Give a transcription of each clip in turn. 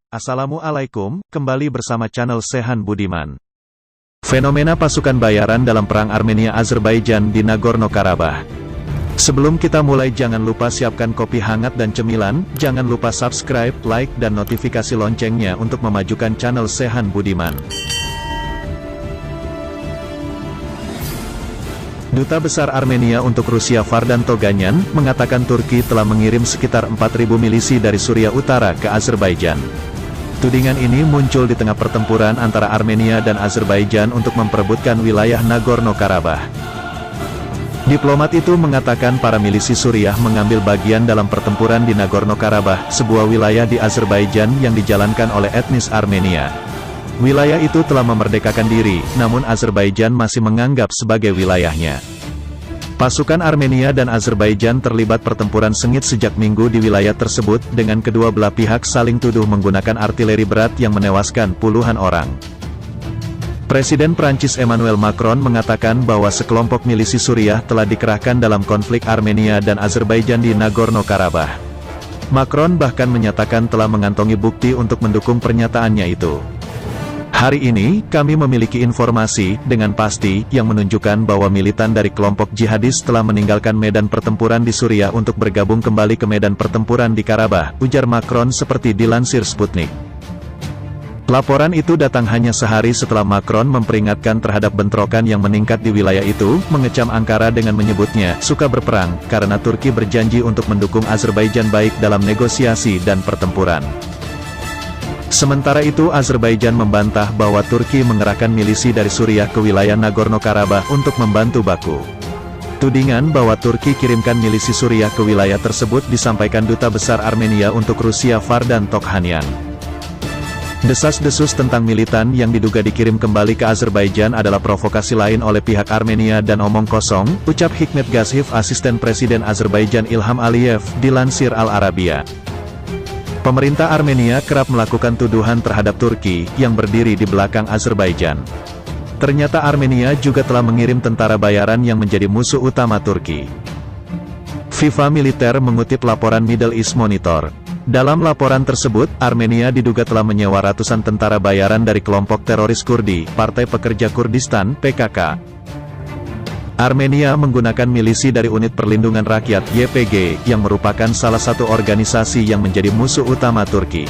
Assalamualaikum, kembali bersama channel Sehan Budiman. Fenomena pasukan bayaran dalam perang Armenia-Azerbaijan di Nagorno-Karabakh. Sebelum kita mulai, jangan lupa siapkan kopi hangat dan cemilan, jangan lupa subscribe, like, dan notifikasi loncengnya untuk memajukan channel Sehan Budiman. Duta Besar Armenia untuk Rusia Vardan Toganyan, mengatakan Turki telah mengirim sekitar 4.000 milisi dari Suriah Utara ke Azerbaijan. Tudingan ini muncul di tengah pertempuran antara Armenia dan Azerbaijan untuk memperebutkan wilayah Nagorno-Karabakh. Diplomat itu mengatakan para milisi Suriah mengambil bagian dalam pertempuran di Nagorno-Karabakh, sebuah wilayah di Azerbaijan yang dijalankan oleh etnis Armenia. Wilayah itu telah memerdekakan diri, namun Azerbaijan masih menganggap sebagai wilayahnya. Pasukan Armenia dan Azerbaijan terlibat pertempuran sengit sejak Minggu di wilayah tersebut, dengan kedua belah pihak saling tuduh menggunakan artileri berat yang menewaskan puluhan orang. Presiden Prancis Emmanuel Macron mengatakan bahwa sekelompok milisi Suriah telah dikerahkan dalam konflik Armenia dan Azerbaijan di Nagorno-Karabakh. Macron bahkan menyatakan telah mengantongi bukti untuk mendukung pernyataannya itu. Hari ini, kami memiliki informasi dengan pasti yang menunjukkan bahwa militan dari kelompok jihadis telah meninggalkan medan pertempuran di Suriah untuk bergabung kembali ke medan pertempuran di Karabakh, ujar Macron seperti dilansir Sputnik. Laporan itu datang hanya sehari setelah Macron memperingatkan terhadap bentrokan yang meningkat di wilayah itu, mengecam Ankara dengan menyebutnya suka berperang, karena Turki berjanji untuk mendukung Azerbaijan baik dalam negosiasi dan pertempuran. Sementara itu, Azerbaijan membantah bahwa Turki mengerahkan milisi dari Suriah ke wilayah Nagorno-Karabakh untuk membantu Baku. Tudingan bahwa Turki kirimkan milisi Suriah ke wilayah tersebut disampaikan Duta Besar Armenia untuk Rusia Vardan Toganyan. Desas-desus tentang militan yang diduga dikirim kembali ke Azerbaijan adalah provokasi lain oleh pihak Armenia dan omong kosong, ucap Hikmet Gashev, asisten Presiden Azerbaijan Ilham Aliyev, dilansir Al Arabiya. Pemerintah Armenia kerap melakukan tuduhan terhadap Turki, yang berdiri di belakang Azerbaijan. Ternyata Armenia juga telah mengirim tentara bayaran yang menjadi musuh utama Turki. FIFA Militer mengutip laporan Middle East Monitor. Dalam laporan tersebut, Armenia diduga telah menyewa ratusan tentara bayaran dari kelompok teroris Kurdi, Partai Pekerja Kurdistan, PKK. Armenia menggunakan milisi dari Unit Perlindungan Rakyat YPG, yang merupakan salah satu organisasi yang menjadi musuh utama Turki.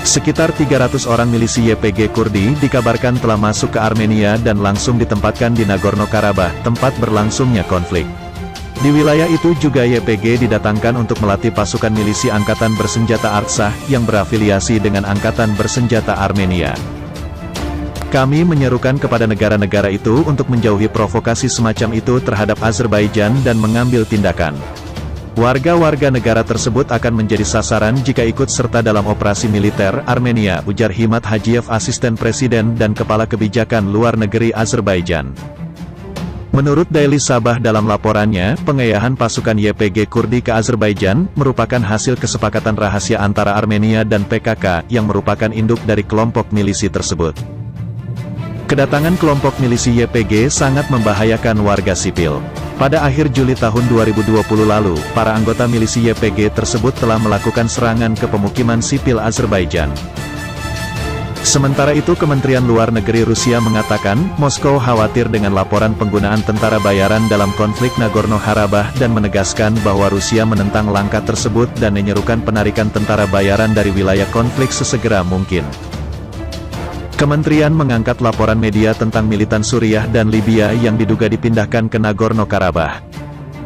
Sekitar 300 orang milisi YPG Kurdi dikabarkan telah masuk ke Armenia dan langsung ditempatkan di Nagorno-Karabakh, tempat berlangsungnya konflik. Di wilayah itu juga YPG didatangkan untuk melatih pasukan milisi Angkatan Bersenjata Artsakh, yang berafiliasi dengan Angkatan Bersenjata Armenia. Kami menyerukan kepada negara-negara itu untuk menjauhi provokasi semacam itu terhadap Azerbaijan dan mengambil tindakan. Warga-warga negara tersebut akan menjadi sasaran jika ikut serta dalam operasi militer Armenia, ujar Himat Hajiev, asisten presiden dan kepala kebijakan luar negeri Azerbaijan. Menurut Daily Sabah dalam laporannya, pengayahan pasukan YPG Kurdi ke Azerbaijan merupakan hasil kesepakatan rahasia antara Armenia dan PKK, yang merupakan induk dari kelompok milisi tersebut. Kedatangan kelompok milisi YPG sangat membahayakan warga sipil. Pada akhir Juli tahun 2020 lalu, para anggota milisi YPG tersebut telah melakukan serangan ke pemukiman sipil Azerbaijan. Sementara itu, Kementerian Luar Negeri Rusia mengatakan, Moskow khawatir dengan laporan penggunaan tentara bayaran dalam konflik Nagorno-Karabakh dan menegaskan bahwa Rusia menentang langkah tersebut dan menyerukan penarikan tentara bayaran dari wilayah konflik sesegera mungkin. Kementerian mengangkat laporan media tentang militan Suriah dan Libya yang diduga dipindahkan ke Nagorno-Karabakh.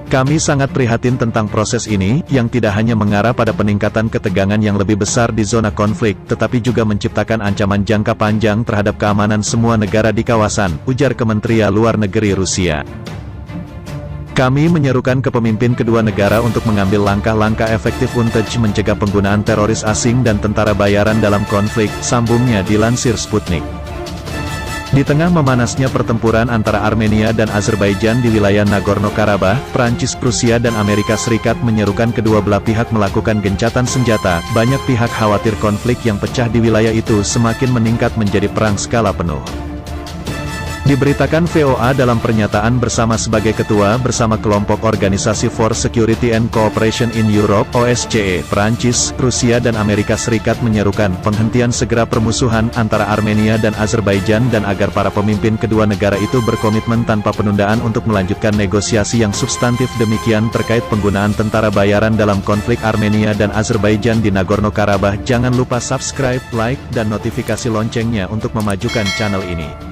Kami sangat prihatin tentang proses ini, yang tidak hanya mengarah pada peningkatan ketegangan yang lebih besar di zona konflik, tetapi juga menciptakan ancaman jangka panjang terhadap keamanan semua negara di kawasan, ujar Kementerian Luar Negeri Rusia. Kami menyerukan ke pemimpin kedua negara untuk mengambil langkah-langkah efektif untuk mencegah penggunaan teroris asing dan tentara bayaran dalam konflik, sambungnya dilansir Sputnik. Di tengah memanasnya pertempuran antara Armenia dan Azerbaijan di wilayah Nagorno-Karabakh, Prancis, Prusia dan Amerika Serikat menyerukan kedua belah pihak melakukan gencatan senjata. Banyak pihak khawatir konflik yang pecah di wilayah itu semakin meningkat menjadi perang skala penuh. Diberitakan VOA dalam pernyataan bersama sebagai ketua bersama kelompok Organisasi for Security and Cooperation in Europe (OSCE), Prancis, Rusia dan Amerika Serikat menyerukan penghentian segera permusuhan antara Armenia dan Azerbaijan dan agar para pemimpin kedua negara itu berkomitmen tanpa penundaan untuk melanjutkan negosiasi yang substantif demikian terkait penggunaan tentara bayaran dalam konflik Armenia dan Azerbaijan di Nagorno-Karabakh. Jangan lupa subscribe, like, dan notifikasi loncengnya untuk memajukan channel ini.